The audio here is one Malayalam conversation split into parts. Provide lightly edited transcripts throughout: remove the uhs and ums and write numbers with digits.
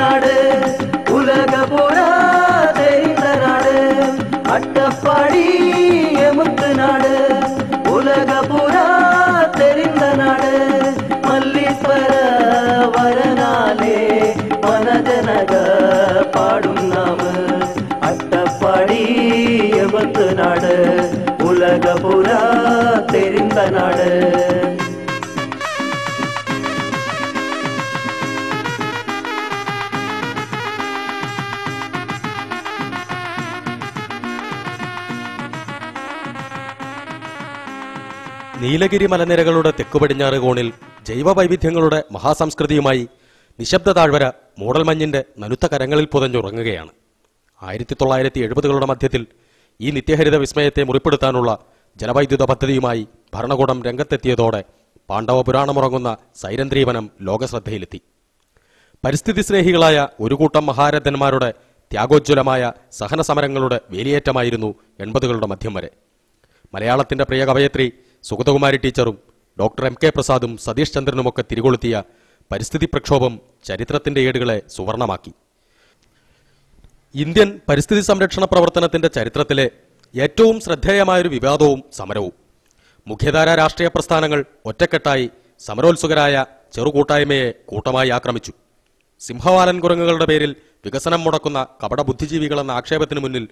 நாடு உலக புறா தெரிந்த நாடு அட்டப்பாடி எமுத்து நாடு உலக புறா தெரிந்த நாடு மல்லீஸ்வர வரனாலே மனஜனக பாடும் நாம அட்டப்பாடி எமுத்து நாடு உலக புறா தெரிந்த நாடு. നീലഗിരി മലനിരകളുടെ തെക്കുപടിഞ്ഞാറ് കോണിൽ ജൈവ വൈവിധ്യങ്ങളുടെ മഹാസംസ്കൃതിയുമായി നിശബ്ദ താഴ്വര മൂടൽമഞ്ഞിന്റെ നനുത്ത കരങ്ങളിൽ പുതഞ്ഞുറങ്ങുകയാണ്. 1970കളുടെ മധ്യത്തിൽ ഈ നിത്യഹരിത വിസ്മയത്തെ മുറിപ്പെടുത്താനുള്ള ജലവൈദ്യുത പദ്ധതിയുമായി ഭരണകൂടം രംഗത്തെത്തിയതോടെ പാണ്ഡവ പുരാണമുറങ്ങുന്ന സൈരന്ധ്രീവനം ലോകശ്രദ്ധയിലെത്തി. പരിസ്ഥിതി സ്നേഹികളായ ഒരു കൂട്ടം മഹാരഥന്മാരുടെ ത്യാഗോജ്വലമായ സഹന സമരങ്ങളുടെ വേലിയേറ്റമായിരുന്നു 80കളുടെ മധ്യം വരെ. മലയാളത്തിന്റെ പ്രിയ കവയത്രി സുഗതകുമാരി ടീച്ചറും ഡോക്ടർ എം കെ പ്രസാദും സതീഷ് ചന്ദ്രനുമൊക്കെ തിരികൊളുത്തിയ പരിസ്ഥിതി പ്രക്ഷോഭം ചരിത്രത്തിന്റെ ഏടുകളെ സുവർണമാക്കി. ഇന്ത്യൻ പരിസ്ഥിതി സംരക്ഷണ പ്രവർത്തനത്തിന്റെ ചരിത്രത്തിലെ ഏറ്റവും ശ്രദ്ധേയമായൊരു വിവാദവും സമരവും. മുഖ്യധാര രാഷ്ട്രീയ പ്രസ്ഥാനങ്ങൾ ഒറ്റക്കെട്ടായി സമരോത്സുകരായ ചെറുകൂട്ടായ്മയെ കൂട്ടമായി ആക്രമിച്ചു. സിംഹവാലൻ കുരങ്ങുകളുടെ പേരിൽ വികസനം മുടക്കുന്ന കപട ബുദ്ധിജീവികളെന്ന ആക്ഷേപത്തിനു മുന്നിൽ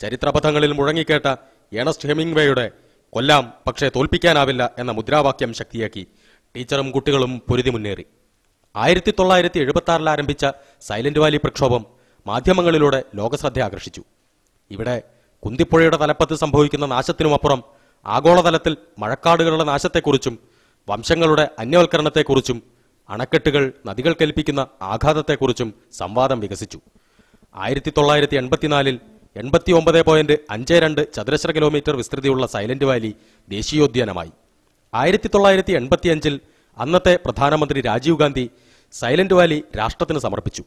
ചരിത്രപഥങ്ങളിൽ മുഴങ്ങിക്കേട്ട ഏണസ്റ്റ് ഹെമിംഗ്വേയുടെ കൊല്ലാം പക്ഷേ തോൽപ്പിക്കാനാവില്ല എന്ന മുദ്രാവാക്യം ശക്തിയാക്കി ടീച്ചറും കുട്ടികളും പൊരുതി മുന്നേറി. 1976 ആരംഭിച്ച സൈലന്റ് വാലി പ്രക്ഷോഭം മാധ്യമങ്ങളിലൂടെ ലോകശ്രദ്ധ ആകർഷിച്ചു. ഇവിടെ കുന്തിപ്പുഴയുടെ തലപ്പത്ത് സംഭവിക്കുന്ന നാശത്തിനുമപ്പുറം ആഗോളതലത്തിൽ മഴക്കാടുകളുടെ നാശത്തെക്കുറിച്ചും വംശങ്ങളുടെ അന്യവൽക്കരണത്തെക്കുറിച്ചും അണക്കെട്ടുകൾ നദികൾ കേൾപ്പിക്കുന്ന ആഘാതത്തെക്കുറിച്ചും സംവാദം വികസിച്ചു. 1984 89.52 ചതുരശ്ര കിലോമീറ്റർ വിസ്തൃതിയുള്ള സൈലന്റ് വാലി ദേശീയോദ്യാനമായി. 1985 അന്നത്തെ പ്രധാനമന്ത്രി രാജീവ് ഗാന്ധി സൈലന്റ് വാലി രാഷ്ട്രത്തിന് സമർപ്പിച്ചു.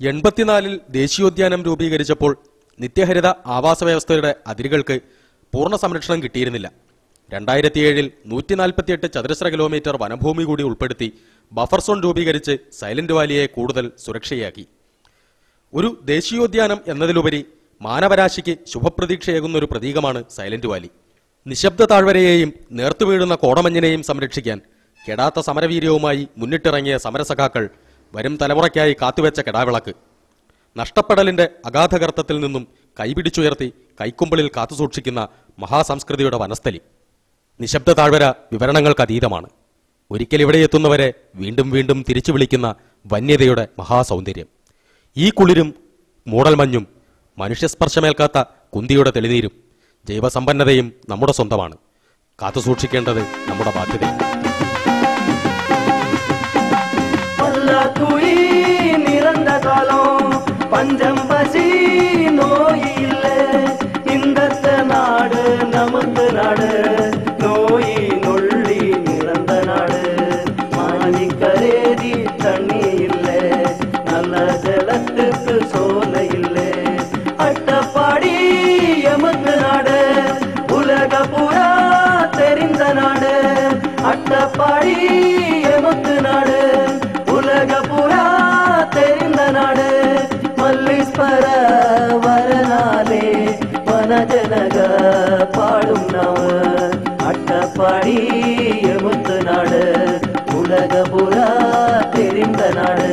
84 ദേശീയോദ്യാനം രൂപീകരിച്ചപ്പോൾ നിത്യഹരിത ആവാസ വ്യവസ്ഥയുടെ അതിരുകൾക്ക് പൂർണ്ണ സംരക്ഷണം കിട്ടിയിരുന്നില്ല. 2007 148 ചതുരശ്ര കിലോമീറ്റർ വനഭൂമി കൂടി ഉൾപ്പെടുത്തി ബഫർ സോൺ രൂപീകരിച്ച് സൈലന്റ് വാലിയെ കൂടുതൽ സുരക്ഷയാക്കി. ഒരു ദേശീയോദ്യാനം എന്നതിലുപരി മാനവരാശിക്ക് ശുഭപ്രതീക്ഷയേകുന്ന ഒരു പ്രതീകമാണ് സൈലന്റ് വാലി. നിശബ്ദ താഴ്വരയെയും നേർത്തുവീഴുന്ന കോടമഞ്ഞിനെയും സംരക്ഷിക്കാൻ കെടാത്ത സമരവീര്യവുമായി മുന്നിട്ടിറങ്ങിയ സമരസഖാക്കൾ വരും തലമുറയ്ക്കായി കാത്തുവെച്ച കെടാവിളക്ക്. നഷ്ടപ്പെടലിന്റെ അഗാധഗർത്തത്തിൽ നിന്നും കൈപിടിച്ചുയർത്തി കൈക്കുമ്പിളിൽ കാത്തുസൂക്ഷിക്കുന്ന മഹാസംസ്കൃതിയുടെ വനസ്ഥലി. നിശബ്ദ താഴ്വര വിവരണങ്ങൾക്ക് അതീതമാണ്. ഒരിക്കൽ ഇവിടെ എത്തുന്നവരെ വീണ്ടും വീണ്ടും തിരിച്ചു വിളിക്കുന്ന വന്യതയുടെ മഹാസൗന്ദര്യം. ഈ കുളിരും മൂടൽമഞ്ഞും മനുഷ്യസ്പർശമേൽക്കാത്ത കുന്തിയുടെ തെളിനീരും ജൈവസമ്പന്നതയും നമ്മുടെ സ്വന്തമാണ്. കാത്തുസൂക്ഷിക്കേണ്ടത് നമ്മുടെ ബാധ്യതയാണ്. പഞ്ചം പശി നോയില്ല ഇന്നത്തെ നാട് നമുക്ക് നാട് നോയി നൊള്ളി നിറந்த നാട് മാനിക്കരേതി തണ്ണിയില്ല നല്ല ജലത്തുക്ക് സോലയില്ല അട്ടപ്പാടി എമുത്ത് നാട് ഉലക പുറா தெரிந்த നാട് അട്ടപ്പാടി എമുത്ത് നാട് ഉലക പുറா தெரிந்த നാട് മല്ലീശ്വര വരനാലേ വനജനക പാടും നാമ അട്ടപ്പാടി എമുത്ത് നാട് ഉലക പുറா தெரிந்த നാട്.